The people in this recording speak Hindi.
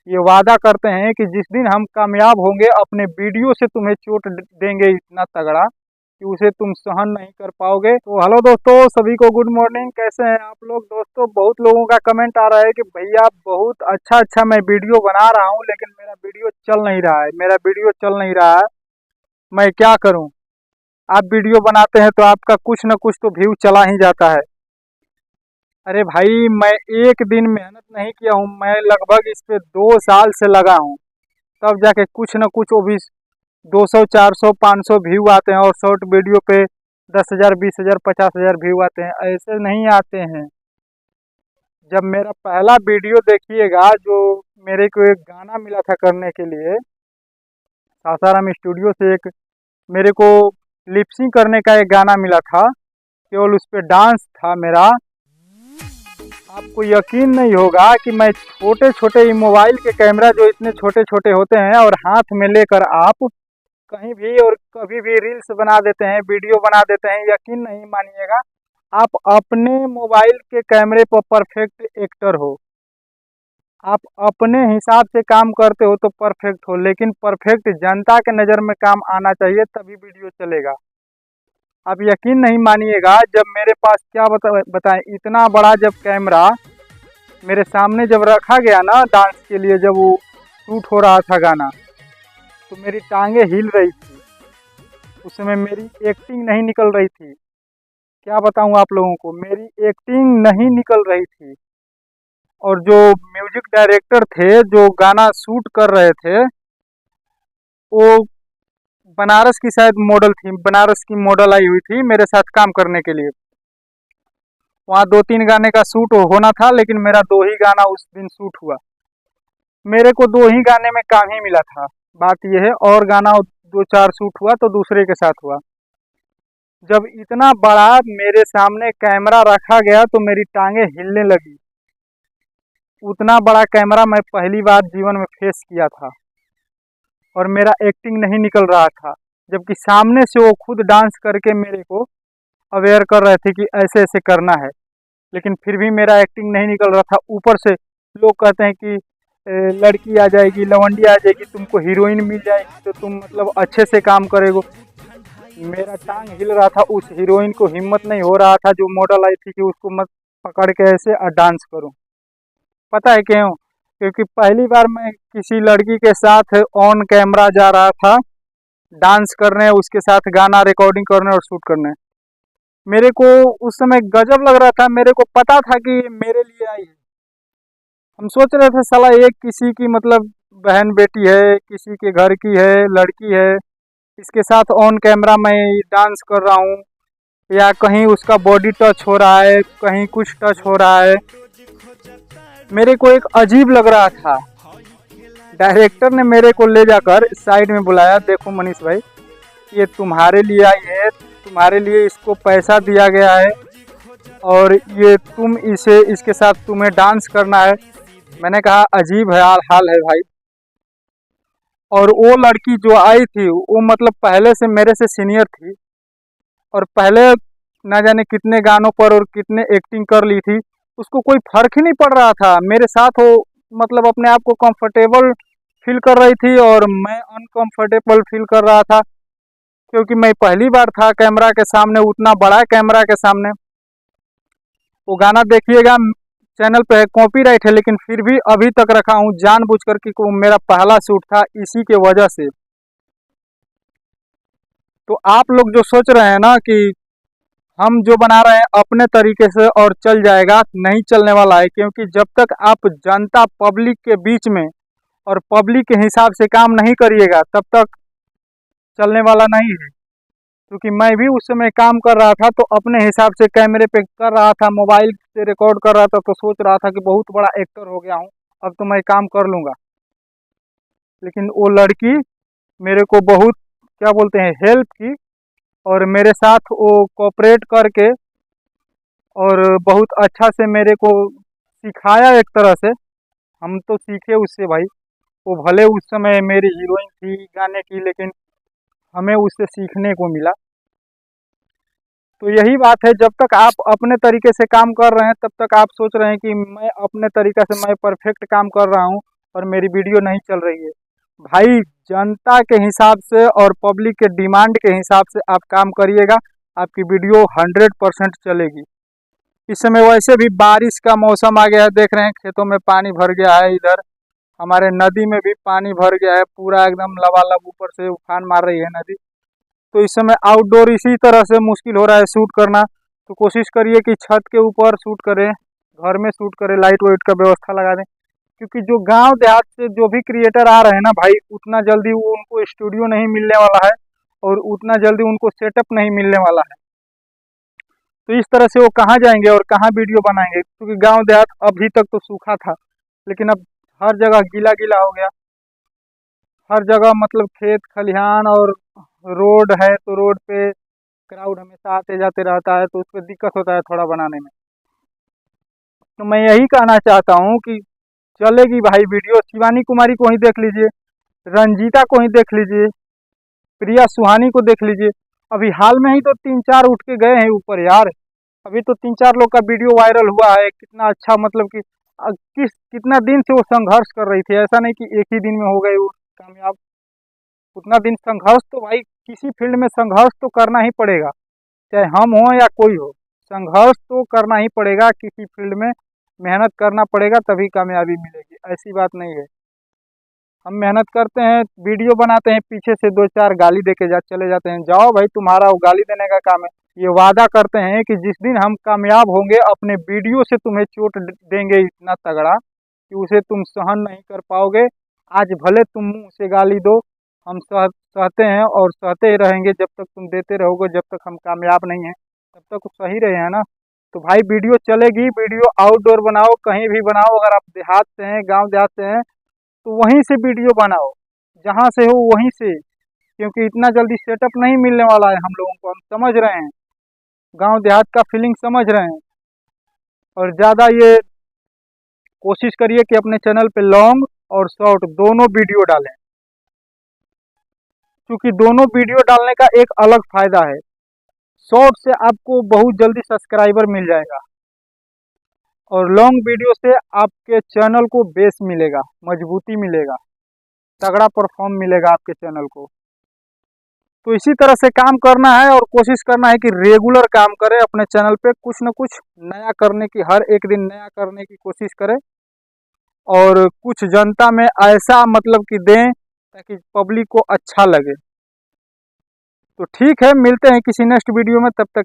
ये वादा करते हैं कि जिस दिन हम कामयाब होंगे अपने वीडियो से तुम्हें चोट देंगे इतना तगड़ा कि उसे तुम सहन नहीं कर पाओगे। तो हेलो दोस्तों, सभी को गुड मॉर्निंग। कैसे हैं आप लोग? दोस्तों, बहुत लोगों का कमेंट आ रहा है कि भैया बहुत अच्छा अच्छा मैं वीडियो बना रहा हूँ लेकिन मेरा वीडियो चल नहीं रहा है, मेरा वीडियो चल नहीं रहा है, मैं क्या करूँ? आप वीडियो बनाते हैं तो आपका कुछ न कुछ तो व्यू चला ही जाता है। अरे भाई, मैं एक दिन मेहनत नहीं किया हूँ, मैं लगभग इस पे 2 साल से लगा हूँ, तब जाके कुछ न कुछ वो भी 200 400 500 व्यू आते हैं। और शॉर्ट वीडियो पे 10,000 20,000 50,000 व्यू आते हैं, ऐसे नहीं आते हैं। जब मेरा पहला वीडियो देखिएगा, जो मेरे को एक गाना मिला था करने के लिए, सासाराम स्टूडियो से एक मेरे को लिपसिंग करने का एक गाना मिला था, केवल उस पे डांस था मेरा। आपको यकीन नहीं होगा कि मैं छोटे छोटे मोबाइल के कैमरा जो इतने छोटे छोटे होते हैं और हाथ में लेकर आप कहीं भी और कभी भी रील्स बना देते हैं, वीडियो बना देते हैं। यकीन नहीं मानिएगा, आप अपने मोबाइल के कैमरे पर परफेक्ट एक्टर हो, आप अपने हिसाब से काम करते हो तो परफेक्ट हो, लेकिन परफेक्ट जनता के नज़र में काम आना चाहिए, तभी वीडियो चलेगा। आप यकीन नहीं मानिएगा, जब मेरे पास क्या बताएं, इतना बड़ा जब कैमरा मेरे सामने जब रखा गया ना डांस के लिए, जब वो शूट हो रहा था गाना, तो मेरी टांगे हिल रही थी। उस समय मेरी एक्टिंग नहीं निकल रही थी। क्या बताऊं आप लोगों को, मेरी एक्टिंग नहीं निकल रही थी। और जो म्यूजिक डायरेक्टर थे जो गाना शूट कर रहे थे, वो बनारस की शायद मॉडल थी, बनारस की मॉडल आई हुई थी मेरे साथ काम करने के लिए। वहाँ 2-3 गाने का शूट होना था, लेकिन मेरा 2 ही गाना उस दिन शूट हुआ। मेरे को 2 ही गाने में काम ही मिला था, बात यह है। और गाना 2-4 शूट हुआ तो दूसरे के साथ हुआ। जब इतना बड़ा मेरे सामने कैमरा रखा गया तो मेरी टांगे हिलने लगी। उतना बड़ा कैमरा मैं पहली बार जीवन में फेस किया था और मेरा एक्टिंग नहीं निकल रहा था, जबकि सामने से वो खुद डांस करके मेरे को अवेयर कर रहे थे कि ऐसे ऐसे करना है, लेकिन फिर भी मेरा एक्टिंग नहीं निकल रहा था। ऊपर से लोग कहते हैं कि लड़की आ जाएगी, लवंडी आ जाएगी, तुमको हीरोइन मिल जाएगी तो तुम मतलब अच्छे से काम करेगो। मेरा टांग हिल रहा था, उस हीरोइन को हिम्मत नहीं हो रहा था जो मॉडल आई थी कि उसको मत पकड़ के ऐसे डांस करूं। पता है क्यों? क्योंकि पहली बार मैं किसी लड़की के साथ ऑन कैमरा जा रहा था डांस करने, उसके साथ गाना रिकॉर्डिंग करने और शूट करने। मेरे को उस समय गजब लग रहा था, मेरे को पता था कि ये मेरे लिए आई है। हम सोच रहे थे साला ये किसी की मतलब बहन बेटी है, किसी के घर की है, लड़की है, इसके साथ ऑन कैमरा मैं डांस कर रहा हूँ, या कहीं उसका बॉडी टच हो रहा है, कहीं कुछ टच हो रहा है। मेरे को एक अजीब लग रहा था। डायरेक्टर ने मेरे को ले जाकर साइड में बुलाया, देखो मनीष भाई, ये तुम्हारे लिए आई है, तुम्हारे लिए इसको पैसा दिया गया है और ये तुम इसे इसके साथ तुम्हें डांस करना है। मैंने कहा अजीब है हाल है भाई। और वो लड़की जो आई थी वो मतलब पहले से मेरे से सीनियर थी और पहले ना जाने कितने गानों पर और कितने एक्टिंग कर ली थी। उसको कोई फर्क ही नहीं पड़ रहा था, मेरे साथ वो मतलब अपने आप को कंफर्टेबल फील कर रही थी और मैं अनकंफर्टेबल फील कर रहा था, क्योंकि मैं पहली बार था कैमरा के सामने, उतना बड़ा कैमरा के सामने। वो गाना देखिएगा, चैनल पे है, कॉपीराइट है, लेकिन फिर भी अभी तक रखा हूँ जानबूझकर कि वो मेरा पहला शूट था इसी के वजह से। तो आप लोग जो सोच रहे हैं ना कि हम जो बना रहे हैं अपने तरीके से और चल जाएगा, नहीं चलने वाला है। क्योंकि जब तक आप जनता पब्लिक के बीच में और पब्लिक के हिसाब से काम नहीं करिएगा तब तक चलने वाला नहीं है। क्योंकि मैं भी उस समय काम कर रहा था तो अपने हिसाब से कैमरे पे कर रहा था, मोबाइल से रिकॉर्ड कर रहा था, तो सोच रहा था कि बहुत बड़ा एक्टर हो गया हूँ, अब तो मैं काम कर लूँगा। लेकिन वो लड़की मेरे को बहुत क्या बोलते हैं हेल्प की और मेरे साथ वो कोऑपरेट करके और बहुत अच्छा से मेरे को सिखाया एक तरह से। हम तो सीखे उससे भाई। वो भले उस समय मेरी हीरोइन थी गाने की, लेकिन हमें उससे सीखने को मिला। तो यही बात है, जब तक आप अपने तरीके से काम कर रहे हैं तब तक आप सोच रहे हैं कि मैं अपने तरीक़े से मैं परफेक्ट काम कर रहा हूँ, और मेरी वीडियो नहीं चल रही है। भाई जनता के हिसाब से और पब्लिक के डिमांड के हिसाब से आप काम करिएगा, आपकी वीडियो 100% चलेगी। इस समय वैसे भी बारिश का मौसम आ गया है, देख रहे हैं खेतों में पानी भर गया है, इधर हमारे नदी में भी पानी भर गया है, पूरा एकदम लबालब ऊपर से उफान मार रही है नदी। तो इस समय आउटडोर इसी तरह से मुश्किल हो रहा है शूट करना। तो कोशिश करिए कि छत के ऊपर शूट करें, घर में शूट करें, लाइट वाइट का व्यवस्था लगा दें, क्योंकि जो गांव देहात से जो भी क्रिएटर आ रहे हैं ना भाई, उतना जल्दी वो उनको स्टूडियो नहीं मिलने वाला है और उतना जल्दी उनको सेटअप नहीं मिलने वाला है। तो इस तरह से वो कहाँ जाएंगे और कहाँ वीडियो बनाएंगे, क्योंकि गांव देहात अभी तक तो सूखा था, लेकिन अब हर जगह गीला गीला हो गया। हर जगह मतलब खेत खलिहान और रोड है, तो रोड पे क्राउड हमेशा आते जाते रहता है, तो उस पर दिक्कत होता है थोड़ा बनाने में। तो मैं यही कहना चाहता हूँ कि चलेगी भाई वीडियो। शिवानी कुमारी को ही देख लीजिए, रंजीता को ही देख लीजिए, प्रिया सुहानी को देख लीजिए। अभी हाल में ही तो 3-4 उठ के गए हैं ऊपर यार। अभी तो 3-4 लोग का वीडियो वायरल हुआ है, कितना अच्छा, मतलब कि कितना दिन से वो संघर्ष कर रही थी, ऐसा नहीं कि एक ही दिन में हो गए वो कामयाब। उतना दिन संघर्ष तो भाई किसी फील्ड में संघर्ष तो करना ही पड़ेगा, चाहे हम हो या कोई हो, संघर्ष तो करना ही पड़ेगा। किसी फील्ड में मेहनत करना पड़ेगा, तभी कामयाबी मिलेगी, ऐसी बात नहीं है। हम मेहनत करते हैं, वीडियो बनाते हैं, पीछे से 2-4 गाली दे के चले जाते हैं, जाओ भाई तुम्हारा वो गाली देने का काम है। ये वादा करते हैं कि जिस दिन हम कामयाब होंगे अपने वीडियो से तुम्हें चोट देंगे इतना तगड़ा कि उसे तुम सहन नहीं कर पाओगे। आज भले तुम मुंह से गाली दो, हम सहते हैं और सहते ही रहेंगे जब तक तुम देते रहोगे, जब तक हम कामयाब नहीं हैं तब तक सही रहे हैं ना। तो भाई वीडियो चलेगी, वीडियो आउटडोर बनाओ, कहीं भी बनाओ। अगर आप देहात से हैं, गांव देहात से हैं, तो वहीं से वीडियो बनाओ, जहां से हो वहीं से, क्योंकि इतना जल्दी सेटअप नहीं मिलने वाला है हम लोगों को। हम समझ रहे हैं, गांव देहात का फीलिंग समझ रहे हैं। और ज़्यादा ये कोशिश करिए कि अपने चैनल पे लॉन्ग और शॉर्ट दोनों वीडियो डालें, क्योंकि दोनों वीडियो डालने का एक अलग फ़ायदा है। शॉर्ट से आपको बहुत जल्दी सब्सक्राइबर मिल जाएगा और लॉन्ग वीडियो से आपके चैनल को बेस मिलेगा, मजबूती मिलेगा, तगड़ा परफॉर्म मिलेगा आपके चैनल को। तो इसी तरह से काम करना है और कोशिश करना है कि रेगुलर काम करें, अपने चैनल पे कुछ न कुछ नया करने की, हर एक दिन नया करने की कोशिश करें और कुछ जनता में ऐसा मतलब कि दें ताकि पब्लिक को अच्छा लगे। तो ठीक है, मिलते हैं किसी नेक्स्ट वीडियो में, तब तक